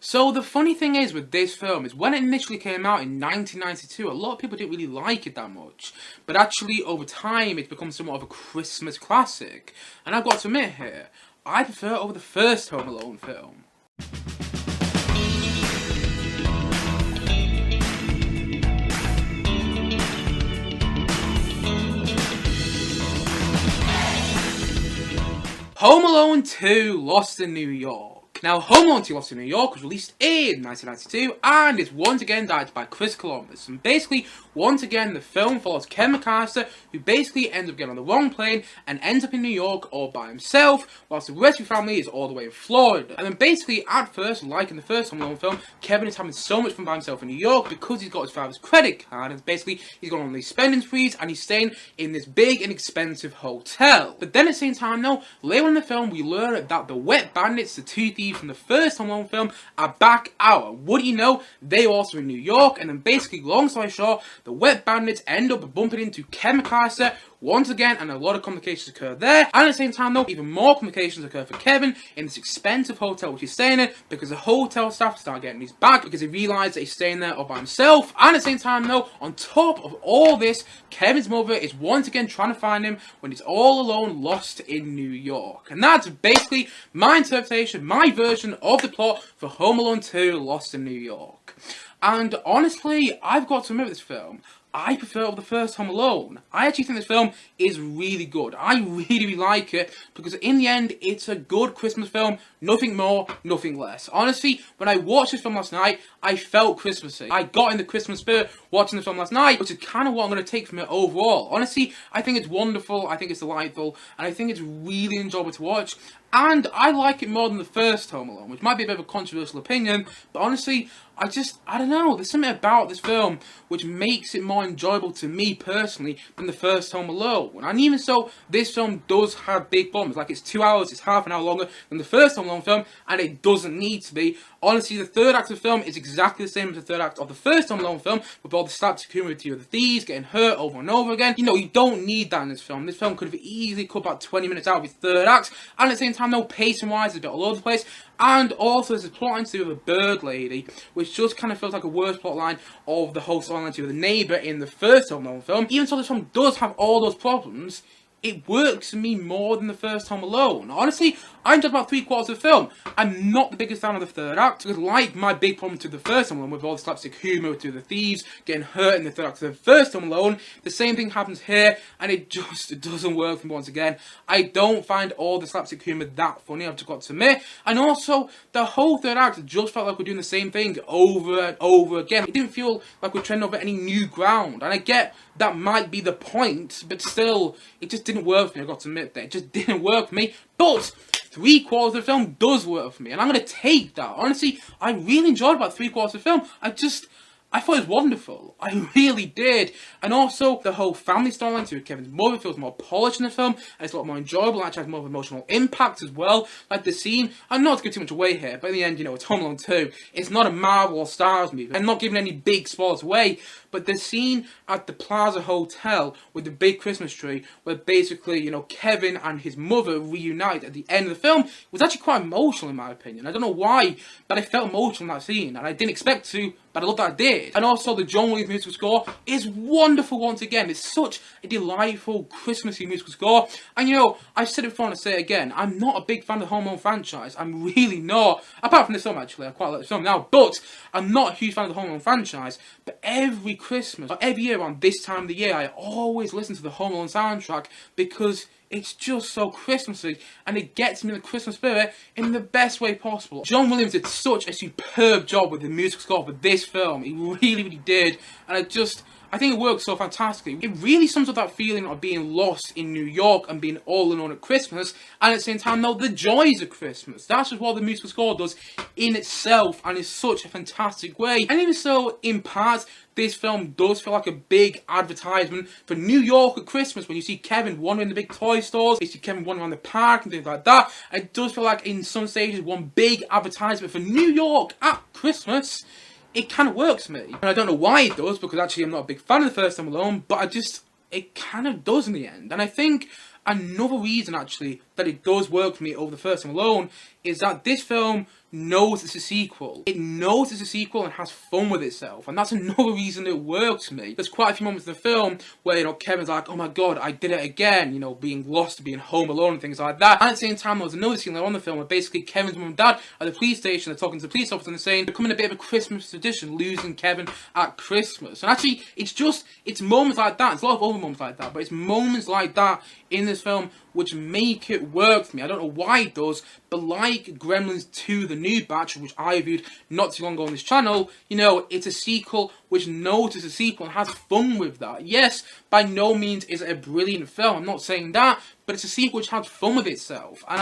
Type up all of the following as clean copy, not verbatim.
So the funny thing is with this film is when it initially came out in 1992, a lot of people didn't really like it that much. But actually, over time, it's become somewhat of a Christmas classic. And I've got to admit here, I prefer it over the first Home Alone film. Home Alone 2 Lost in New York. Now, Home Alone 2 Lost in New York was released in 1992 and is once again directed by Chris Columbus. And basically, once again, the film follows Ken McCallister, who basically ends up getting on the wrong plane and ends up in New York all by himself, whilst the rest of the family is all the way in Florida. And then basically, at first, like in the first Home Alone film, Kevin is having so much fun by himself in New York because he's got his father's credit card, and basically, he's gone on these spending sprees and he's staying in this big and expensive hotel. But then at the same time, though, later in the film, we learn that the wet bandits, the two thieves from the first Home Alone film, are back out. What do you know? They are also in New York, and then basically, long story short, the wet bandits end up bumping into Ken McCallister once again, and a lot of complications occur there. And at the same time, though, even more complications occur for Kevin in this expensive hotel which he's staying in, because the hotel staff start getting his back because they realise that he's staying there all by himself. And at the same time, though, on top of all this, Kevin's mother is once again trying to find him when he's all alone, lost in New York. And that's basically my interpretation, my version of the plot for Home Alone 2 Lost in New York. And honestly, I've got to admit with this film, I prefer the first Home Alone. I actually think this film is really good. I really like it because in the end, it's a good Christmas film. Nothing more, nothing less. Honestly, when I watched this film last night, I felt Christmassy. I got in the Christmas spirit watching the film last night, which is kind of what I'm going to take from it overall. Honestly, I think it's wonderful, I think it's delightful, and I think it's really enjoyable to watch. And I like it more than the first Home Alone, which might be a bit of a controversial opinion, but honestly, I don't know, there's something about this film which makes it more enjoyable to me personally than the first Home Alone. And even so, this film does have big problems. Like, it's 2 hours, it's half an hour longer than the first Home Alone film, and it doesn't need to be. Honestly, the third act of the film is exactly the same as the third act of the first Home Alone film, with all the slapstick humor with the thieves getting hurt over and over again. You know, you don't need that in this film. This film could have easily cut about 20 minutes out of its third act, and at the same time, though, pacing-wise, it's a bit all over the place. And also, there's a plotline to do with a bird lady, which just kind of feels like a worse plotline of the whole storyline to the neighbour in the first Home Alone film. Even though this film does have all those problems, it works for me more than the first Home Alone. Honestly, I enjoyed about 3/4 of the film. I'm not the biggest fan of the third act, because like my big problem to the first Home Alone, with all the slapstick humour to the thieves getting hurt in the third act of the first Home Alone, the same thing happens here, and it doesn't work for me once again. I don't find all the slapstick humour that funny, I've just got to admit. And also, the whole third act just felt like we're doing the same thing over and over again. It didn't feel like we're treading over any new ground, and I get that might be the point, but still, it just didn't work for me, I've got to admit that. It just didn't work for me, but 3/4 of the film does work for me, and I'm going to take that. Honestly, I really enjoyed about 3/4 of the film. I thought it was wonderful. I really did. And also, the whole family storyline to Kevin's mother feels more polished in the film, and it's a lot more enjoyable, and actually has more of an emotional impact as well. Like the scene, I'm not to give too much away here, but in the end, you know, it's Home Alone 2. It's not a Marvel or Star Wars movie. I'm not giving any big spoilers away, but the scene at the Plaza Hotel with the big Christmas tree, where basically, you know, Kevin and his mother reunite at the end of the film, was actually quite emotional in my opinion. I don't know why, but I felt emotional in that scene, and I didn't expect to, but I love that I did. And also, the John Williams musical score is wonderful once again. It's such a delightful, Christmassy musical score. And you know, I've said it before and I say it again, I'm not a big fan of the Home Alone franchise. I'm really not. Apart from this film, actually. I quite like this film now. But I'm not a huge fan of the Home Alone franchise. But every Christmas, or every year around this time of the year, I always listen to the Home Alone soundtrack because it's just so Christmassy, and it gets me in the Christmas spirit in the best way possible. John Williams did such a superb job with the music score for this film. He really, really did. And I think it works so fantastically. It really sums up that feeling of being lost in New York and being all alone at Christmas, and at the same time, though, the joys of Christmas. That's just what the musical score does in itself, and in such a fantastic way. And even so, in parts, this film does feel like a big advertisement for New York at Christmas, when you see Kevin wandering the big toy stores, you see Kevin wandering around the park and things like that. And it does feel like, in some stages, one big advertisement for New York at Christmas. It kind of works for me. And I don't know why it does, because actually I'm not a big fan of the first Home Alone, but it kind of does in the end. And I think another reason, actually, that it does work for me over the first Home Alone is that this film knows it's a sequel. It knows it's a sequel and has fun with itself, and that's another reason it works for me. There's quite a few moments in the film where, you know, Kevin's like, oh my god, I did it again, you know, being lost, being home alone and things like that. And at the same time, there was another scene later on in the film where basically Kevin's mum and dad at the police station, they're talking to the police officer and they're saying they're becoming a bit of a Christmas tradition, losing Kevin at Christmas. And actually, it's moments like that, it's a lot of other moments like that, but it's moments like that in this film which make it work for me. I don't know why it does, but like Gremlins 2, the new batch, which I reviewed not too long ago on this channel, you know, it's a sequel which knows it's a sequel and has fun with that. Yes, by no means is it a brilliant film, I'm not saying that, but it's a sequel which has fun with itself, and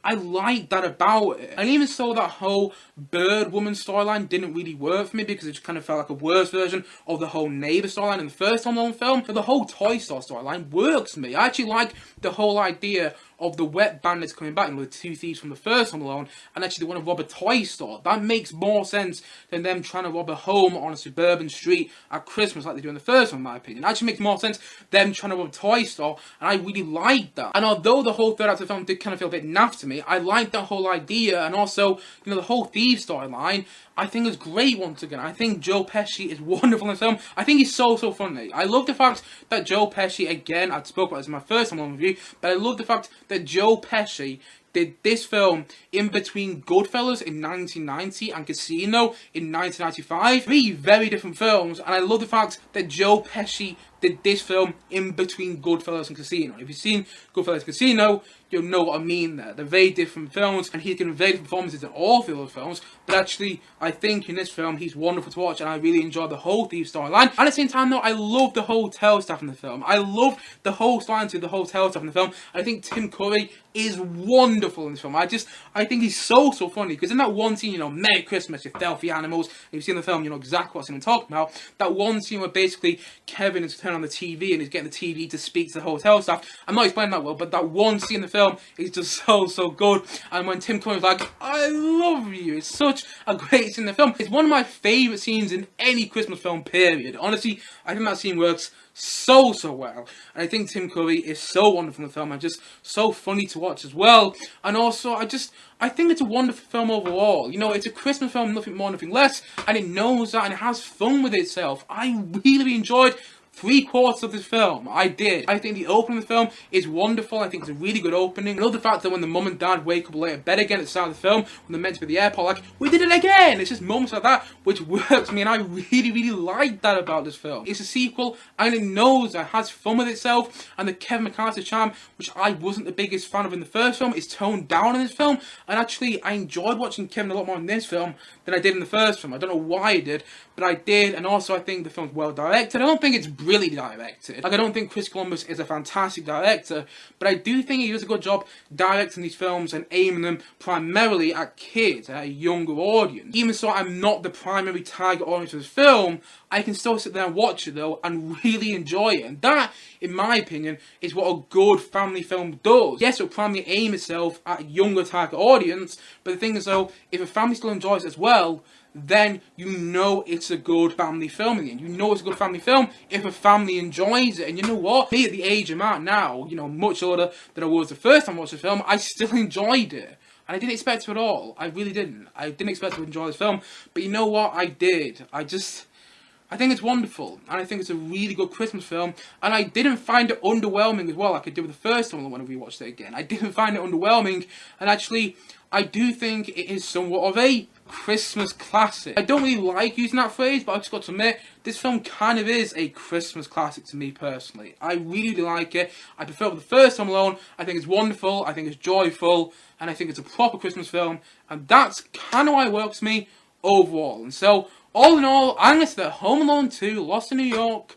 I like that about it. And even so, that whole Bird Woman storyline didn't really work for me because it just kind of felt like a worse version of the whole neighbour storyline in the first Home Alone film. But the whole Toy Story storyline works for me. I actually like the whole idea of the wet bandits coming back, you know, the two thieves from the first Home Alone, and actually they want to rob a toy store. That makes more sense than them trying to rob a home on a suburban street at Christmas like they do in the first one, in my opinion. It actually makes more sense them trying to rob a toy store, and I really like that. And although the whole third act of the film did kind of feel a bit naff to me, I like that whole idea, and also, you know, the whole Thieves storyline, I think is great once again. I think Joe Pesci is wonderful in this film. I think he's so funny. I love the fact that Joe Pesci, again, I spoke about this in my first Home Alone review, but I love the fact that Joe Pesci did this film in between Goodfellas in 1990 and Casino in 1995. Three very different films, and I love the fact that Joe Pesci did this film in between Goodfellas and Casino. If you've seen Goodfellas and Casino, you'll know what I mean there. They're very different films, and he's given very different performances in all three of those films, but actually, I think in this film, he's wonderful to watch, and I really enjoy the whole Thieves storyline. At the same time, though, I love the hotel staff in the film. I love the whole storyline to the hotel staff in the film, and I think Tim Curry is wonderful in this film. I think he's so funny, because in that one scene, you know, Merry Christmas, you filthy animals, if you've seen the film, you know exactly what I'm talking about. That one scene where basically Kevin is turning on the TV and he's getting the TV to speak to the hotel staff. I'm not explaining that well, but that one scene in the film is just so good. And when Tim Curry's like, I love you, it's such a great scene in the film. It's one of my favourite scenes in any Christmas film, period. Honestly, I think that scene works so well, and I think Tim Curry is so wonderful in the film and just so funny to watch as well. And also, I think it's a wonderful film overall. You know, it's a Christmas film, nothing more, nothing less, and it knows that and it has fun with itself. I really enjoyed 3/4 of this film. I did. I think the opening of the film is wonderful. I think it's a really good opening. I love the fact that when the mum and dad wake up late at bed again at the start of the film, when they're meant to be at the airport, like, we did it again! It's just moments like that which works for me, and I really like that about this film. It's a sequel, and it knows that it has fun with itself, and the Kevin McCallister charm, which I wasn't the biggest fan of in the first film, is toned down in this film, and actually, I enjoyed watching Kevin a lot more in this film than I did in the first film. I don't know why I did, but I did, and also I think the film's well directed. I don't think it's brilliantly directed. Like, I don't think Chris Columbus is a fantastic director, but I do think he does a good job directing these films and aiming them primarily at kids, at a younger audience. Even so, I'm not the primary target audience of this film, I can still sit there and watch it though and really enjoy it. And that, in my opinion, is what a good family film does. Yes, it'll primarily aim itself at a younger target audience, but the thing is though, if a family still enjoys it as well, then you know it's a good family film in the end. You know it's a good family film if a family enjoys it. And you know what? Me at the age I'm at now, you know, much older than I was the first time I watched the film, I still enjoyed it. And I didn't expect to at all. I really didn't. I didn't expect to enjoy this film. But you know what? I did. I think it's wonderful, and I think it's a really good Christmas film, and I didn't find it underwhelming as well, like I did with the first one when I rewatched it again. I didn't find it underwhelming, and actually, I do think it is somewhat of a Christmas classic. I don't really like using that phrase, but I've just got to admit, this film kind of is a Christmas classic to me personally. I really like it. I prefer it with the first Home Alone. I think it's wonderful, I think it's joyful, and I think it's a proper Christmas film, and that's kind of why it works for me overall. And so, all in all, I'm going to say that Home Alone 2, Lost in New York,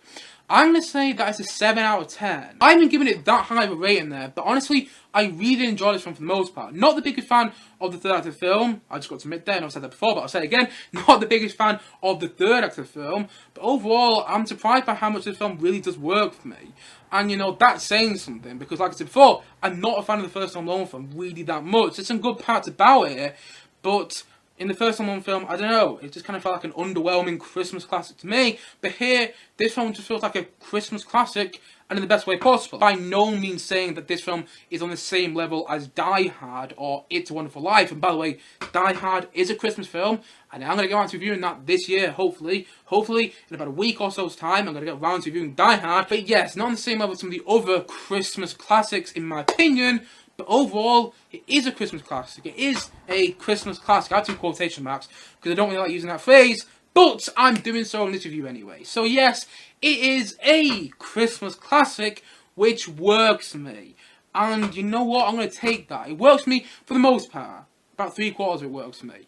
I'm going to say that it's a 7 out of 10. I haven't given it that high of a rating there, but honestly, I really enjoyed this film for the most part. Not the biggest fan of the third act of the film, I just got to admit there, and I've said that before, but I'll say it again, not the biggest fan of the third act of the film, but overall, I'm surprised by how much this film really does work for me. And you know, that's saying something, because like I said before, I'm not a fan of the first Home Alone film really that much. There's some good parts about it, but in the first Home Alone film, I don't know, it just kind of felt like an underwhelming Christmas classic to me. But here, this film just feels like a Christmas classic, and in the best way possible. By no means saying that this film is on the same level as Die Hard or It's a Wonderful Life. And by the way, Die Hard is a Christmas film, and I'm going to get around to reviewing that this year, hopefully. Hopefully, in about a week or so's time, I'm going to get around to reviewing Die Hard. But yes, not on the same level as some of the other Christmas classics, in my opinion. But overall, it is a Christmas classic. It is a Christmas classic. I have two quotation marks, because I don't really like using that phrase. But I'm doing so in this review anyway. So yes, it is a Christmas classic, which works for me. And you know what? I'm going to take that. It works for me for the most part. About 3/4 of it works for me.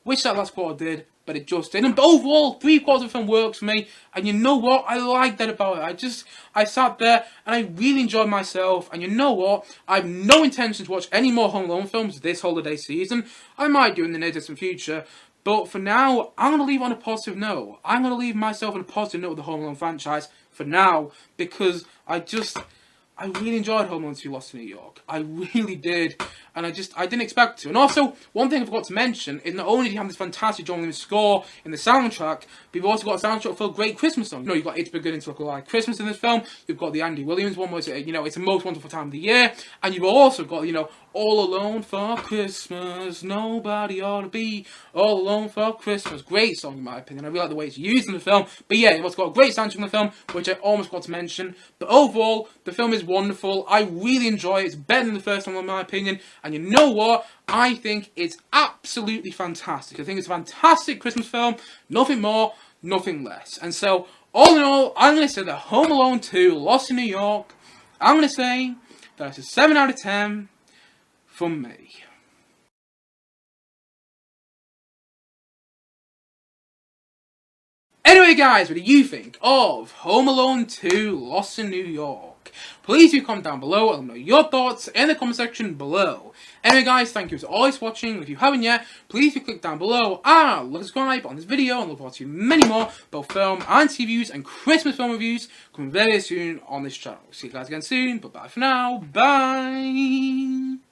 Wish that last quarter did, but it just didn't. But overall, 3/4 of the film works for me. And you know what? I like that about it. I sat there and I really enjoyed myself. And you know what? I have no intention to watch any more Home Alone films this holiday season. I might do in the near distant future. But for now, I'm going to leave on a positive note. I'm going to leave myself on a positive note with the Home Alone franchise for now. Because I really enjoyed Home Alone 2 Lost in New York. I really did. And I didn't expect to. And also, one thing I forgot to mention is not only do you have this fantastic John Williams score in the soundtrack, but you've also got a soundtrack full of great Christmas songs. You know, you've got It's Beginning to Look Like Christmas in this film. You've got the Andy Williams one, where it's, it's the most wonderful time of the year. And you've also got, All Alone for Christmas, nobody ought to be all alone for Christmas. Great song, in my opinion. I really like the way it's used in the film. But yeah, you've also got a great soundtrack in the film, which I almost got to mention. But overall, the film is wonderful. I really enjoy it. It's better than the first one, in my opinion. And you know what? I think it's absolutely fantastic. I think it's a fantastic Christmas film. Nothing more, nothing less. And so, all in all, I'm going to say that Home Alone 2 Lost in New York, I'm going to say that it's a 7 out of 10 from me. Anyway guys, what do you think of Home Alone 2 Lost in New York? Please do comment down below and let me know your thoughts in the comment section below. Anyway guys, thank you as always for watching. If you haven't yet, please do click down below and subscribe on this video, and look forward to many more both film and TV reviews and Christmas film reviews coming very soon on this channel. See you guys again soon, but bye for now. Bye!